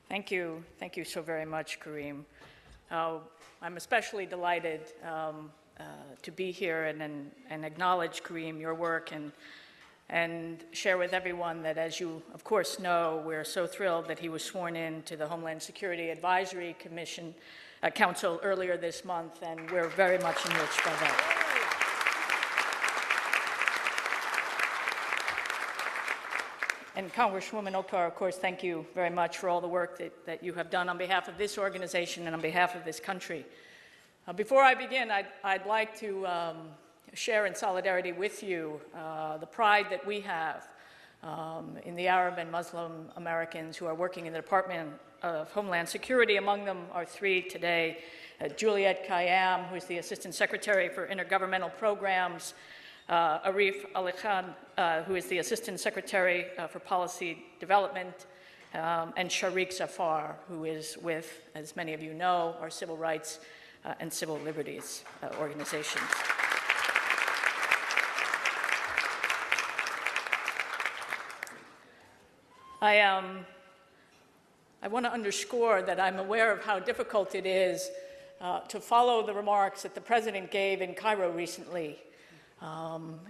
Thank you. Thank you so very much, Kareem. I'm especially delighted to be here and acknowledge, Kareem, your work and share with everyone that, as you, of course, know, we're so thrilled that he was sworn in to the Homeland Security Advisory Council earlier this month, and we're very much enriched by that. And Congresswoman Okar, of course, thank you very much for all the work that you have done on behalf of this organization and on behalf of this country. Before I begin, I'd like to share in solidarity with you the pride that we have in the Arab and Muslim Americans who are working in the Department of Homeland Security. Among them are three today: Juliet Khayyam, who is the Assistant Secretary for Intergovernmental Programs, Arif Ali Khan, who is the Assistant Secretary for Policy Development, and Shariq Zafar, who is with, as many of you know, our civil rights and civil liberties organizations. I want to underscore that I'm aware of how difficult it is to follow the remarks that the President gave in Cairo recently.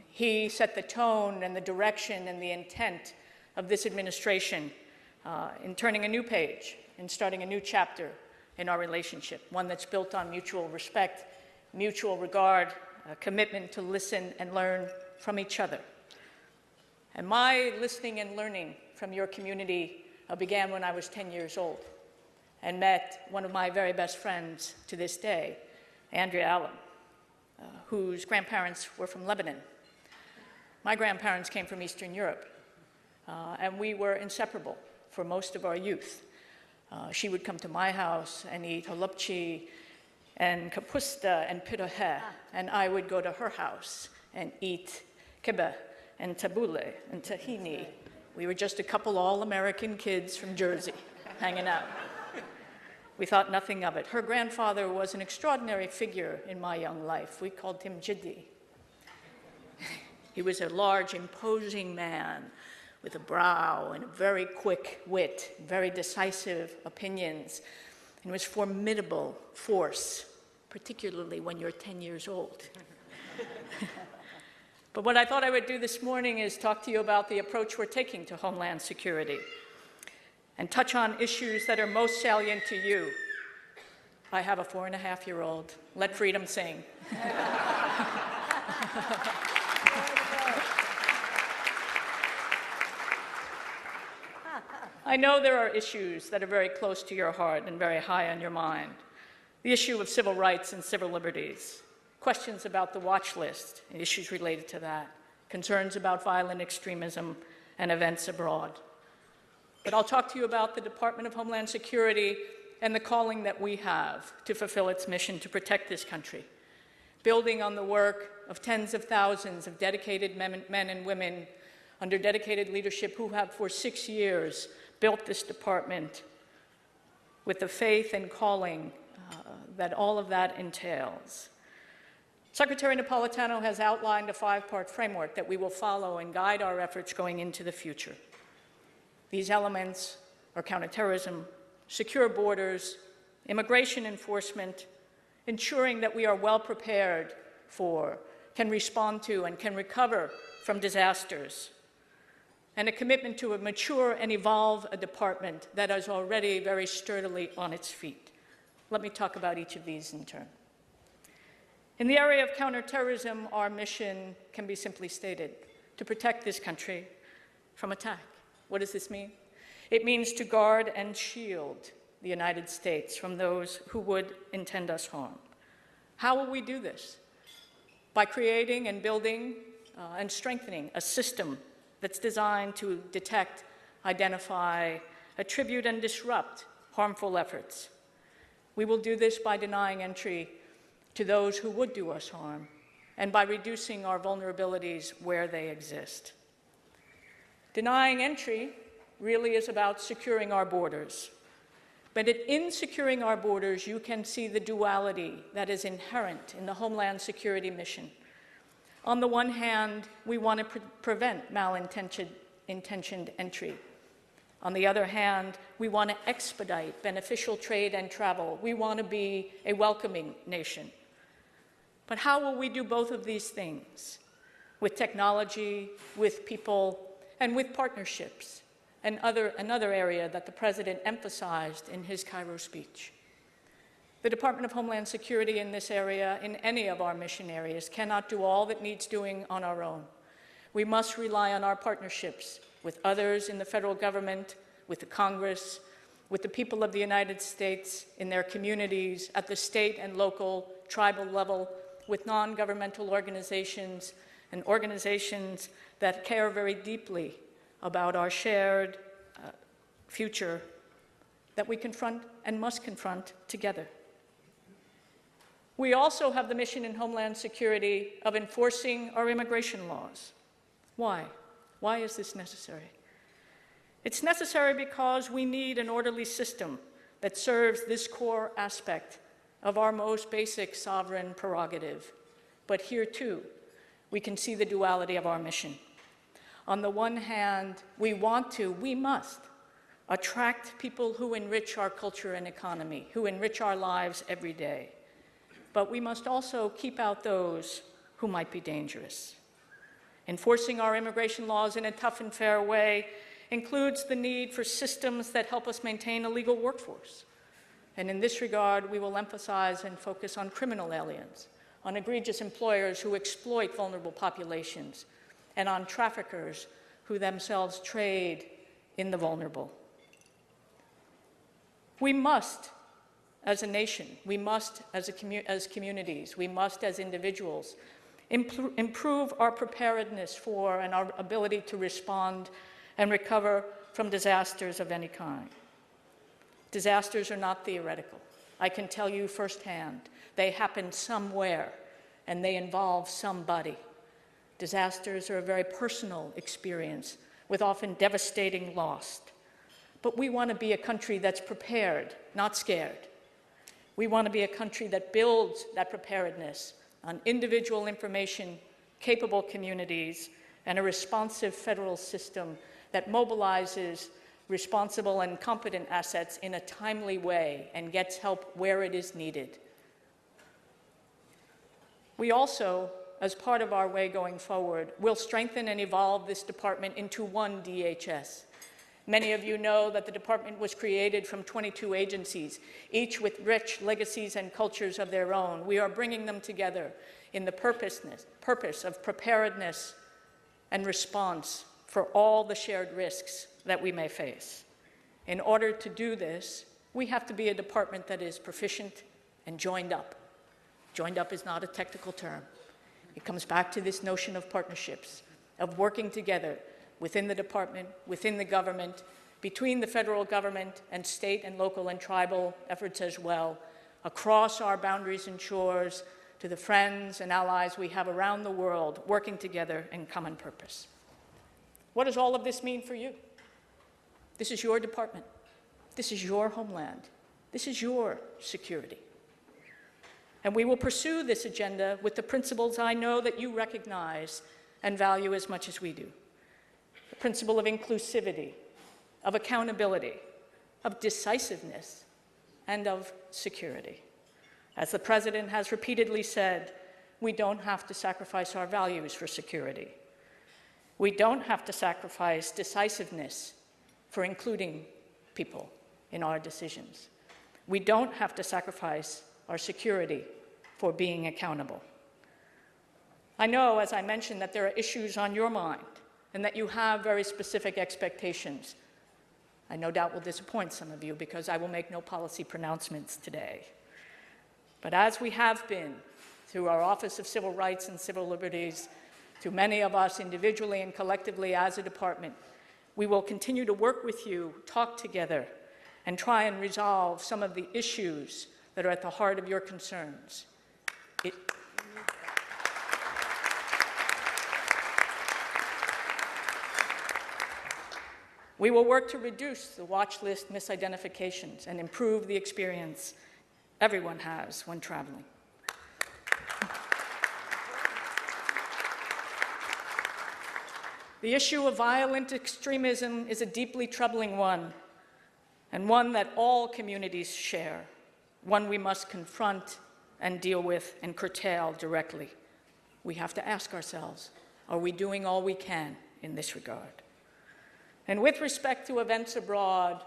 He set the tone and the direction and the intent of this administration in turning a new page, in starting a new chapter in our relationship, one that's built on mutual respect, mutual regard, a commitment to listen and learn from each other. And my listening and learning from your community began when I was 10 years old and met one of my very best friends to this day, Andrea Allen, whose grandparents were from Lebanon. My grandparents came from Eastern Europe, and we were inseparable for most of our youth. She would come to my house and eat holubchi and kapusta and pirohe, and I would go to her house and eat kibbeh and tabbouleh and tahini. We were just a couple all-American kids from Jersey hanging out. We thought nothing of it. Her grandfather was an extraordinary figure in my young life. We called him Jiddi. He was a large, imposing man with a brow and a very quick wit, very decisive opinions, and was formidable force, particularly when you're 10 years old. But what I thought I would do this morning is talk to you about the approach we're taking to Homeland Security and touch on issues that are most salient to you. I have a 4.5-year-old. Let freedom sing. I know there are issues that are very close to your heart and very high on your mind. The issue of civil rights and civil liberties, questions about the watch list, issues related to that, concerns about violent extremism and events abroad. But I'll talk to you about the Department of Homeland Security and the calling that we have to fulfill its mission to protect this country, building on the work of tens of thousands of dedicated men and women under dedicated leadership who have for 6 years built this department with the faith and calling that all of that entails. Secretary Napolitano has outlined a 5-part framework that we will follow and guide our efforts going into the future. These elements are counterterrorism, secure borders, immigration enforcement, ensuring that we are well prepared for, can respond to, and can recover from disasters, and a commitment to mature and evolve a department that is already very sturdily on its feet. Let me talk about each of these in turn. In the area of counterterrorism, our mission can be simply stated: to protect this country from attack. What does this mean? It means to guard and shield the United States from those who would intend us harm. How will we do this? By creating and building and strengthening a system that's designed to detect, identify, attribute, and disrupt harmful efforts. We will do this by denying entry to those who would do us harm and by reducing our vulnerabilities where they exist. Denying entry really is about securing our borders. But in securing our borders, you can see the duality that is inherent in the Homeland Security mission. On the one hand, we want to prevent intentioned entry. On the other hand, we want to expedite beneficial trade and travel. We want to be a welcoming nation. But how will we do both of these things? With technology, with people, and with partnerships, and another area that the President emphasized in his Cairo speech. The Department of Homeland Security in this area, in any of our mission areas, cannot do all that needs doing on our own. We must rely on our partnerships with others in the federal government, with the Congress, with the people of the United States, in their communities, at the state and local, tribal level, with non-governmental organizations and organizations that care very deeply about our shared future that we confront and must confront together. We also have the mission in Homeland Security of enforcing our immigration laws. Why? Why is this necessary? It's necessary because we need an orderly system that serves this core aspect of our most basic sovereign prerogative. But here, too, we can see the duality of our mission. On the one hand, we must attract people who enrich our culture and economy, who enrich our lives every day. But we must also keep out those who might be dangerous. Enforcing our immigration laws in a tough and fair way includes the need for systems that help us maintain a legal workforce. And in this regard, we will emphasize and focus on criminal aliens, on egregious employers who exploit vulnerable populations, and on traffickers who themselves trade in the vulnerable. We must, as a nation, we must as communities, we must as individuals, improve our preparedness for and our ability to respond and recover from disasters of any kind. Disasters are not theoretical. I can tell you firsthand, they happen somewhere and they involve somebody. Disasters are a very personal experience with often devastating loss. But we want to be a country that's prepared, not scared. We want to be a country that builds that preparedness on individual information, capable communities, and a responsive federal system that mobilizes responsible and competent assets in a timely way and gets help where it is needed. We also, as part of our way going forward, will strengthen and evolve this department into one DHS. Many of you know that the department was created from 22 agencies, each with rich legacies and cultures of their own. We are bringing them together in the purpose of preparedness and response for all the shared risks that we may face. In order to do this, we have to be a department that is proficient and joined up. Joined up is not a technical term. It comes back to this notion of partnerships, of working together within the department, within the government, between the federal government and state and local and tribal efforts as well, across our boundaries and shores, to the friends and allies we have around the world, working together in common purpose. What does all of this mean for you? This is your department. This is your homeland. This is your security. And we will pursue this agenda with the principles I know that you recognize and value as much as we do. The principle of inclusivity, of accountability, of decisiveness, and of security. As the President has repeatedly said, we don't have to sacrifice our values for security. We don't have to sacrifice decisiveness for including people in our decisions. We don't have to sacrifice our security for being accountable. I know, as I mentioned, that there are issues on your mind and that you have very specific expectations. I no doubt will disappoint some of you because I will make no policy pronouncements today. But as we have been through our Office of Civil Rights and Civil Liberties, to many of us individually and collectively as a department, we will continue to work with you, talk together, and try and resolve some of the issues that are at the heart of your concerns. We will work to reduce the watch list misidentifications and improve the experience everyone has when traveling. The issue of violent extremism is a deeply troubling one, and one that all communities share, one we must confront and deal with and curtail directly. We have to ask ourselves, are we doing all we can in this regard? And with respect to events abroad,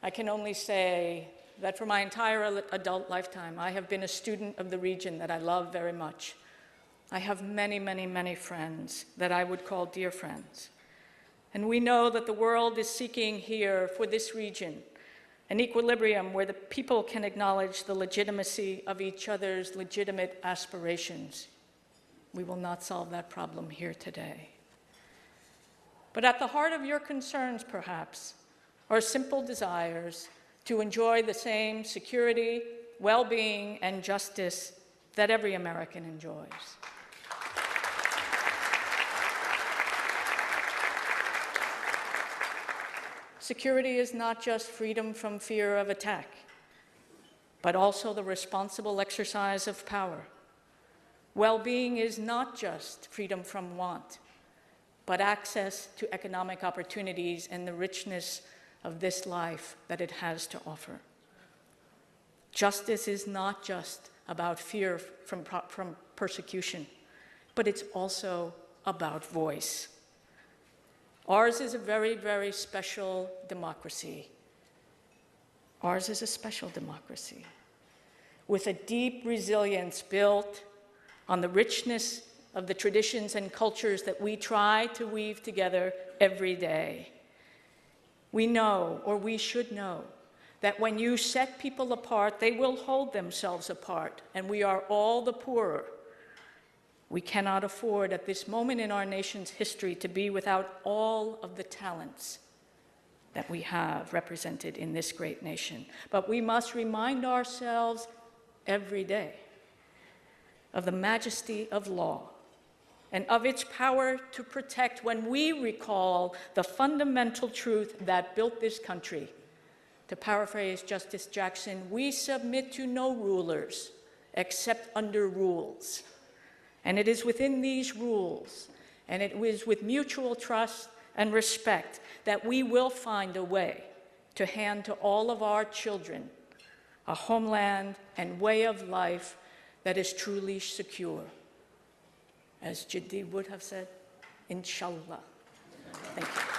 I can only say that for my entire adult lifetime, I have been a student of the region that I love very much. I have many, many, many friends that I would call dear friends. And we know that the world is seeking here for this region an equilibrium where the people can acknowledge the legitimacy of each other's legitimate aspirations. We will not solve that problem here today. But at the heart of your concerns, perhaps, are simple desires to enjoy the same security, well-being, and justice that every American enjoys. Security is not just freedom from fear of attack, but also the responsible exercise of power. Well-being is not just freedom from want, but access to economic opportunities and the richness of this life that it has to offer. Justice is not just about fear from persecution, but it's also about voice. Ours is a very, very special democracy. Ours is a special democracy with a deep resilience built on the richness of the traditions and cultures that we try to weave together every day. We know, or we should know, that when you set people apart, they will hold themselves apart, and we are all the poorer. We cannot afford at this moment in our nation's history to be without all of the talents that we have represented in this great nation. But we must remind ourselves every day of the majesty of law and of its power to protect when we recall the fundamental truth that built this country. To paraphrase Justice Jackson, we submit to no rulers except under rules. And it is within these rules, and it is with mutual trust and respect that we will find a way to hand to all of our children a homeland and way of life that is truly secure. As Jiddi would have said, inshallah. Thank you.